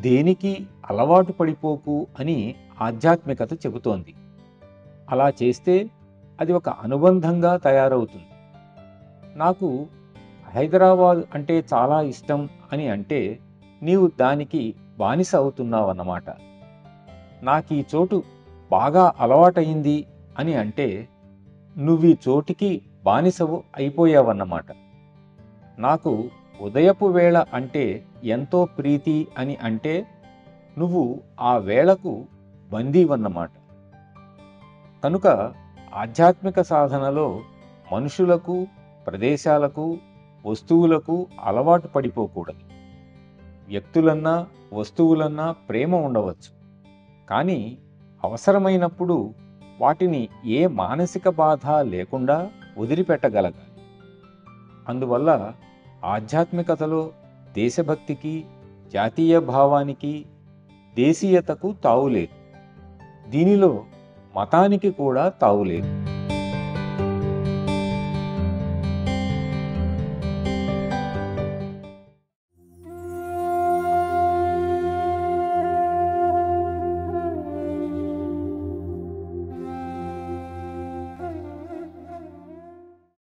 దేనికి అలవాటు పడిపోకు అని ఆధ్యాత్మికత చెబుతోంది. అలా చేస్తే అది ఒక అనుబంధంగా తయారవుతుంది. నాకు హైదరాబాద్ అంటే చాలా ఇష్టం అని అంటే నీవు దానికి బానిస అవుతున్నావన్నమాట. నాకీ చోటు బాగా అలవాటయింది అని అంటే నువ్వీ చోటికి బానిసవు అయిపోయావన్నమాట. నాకు ఉదయపు వేళ అంటే ఎంతో ప్రీతి అని అంటే నువ్వు ఆ వేళకు బందీవన్నమాట. కనుక ఆధ్యాత్మిక సాధనలో మనుషులకు, ప్రదేశాలకు, వస్తువులకు అలవాటు పడిపోకూడదు. వ్యక్తులన్నా, వస్తువులన్నా ప్రేమ ఉండవచ్చు. కానీ అవసరమైనప్పుడు వాటిని ఏ మానసిక బాధ లేకుండా వదిలిపెట్టగలగాలి. అందువల్ల ఆధ్యాత్మికతలో దేశభక్తికి, జాతీయ భావానికి, దేశీయతకు తావులేదు. దీనిలో మతానికి కూడా తావులేదు.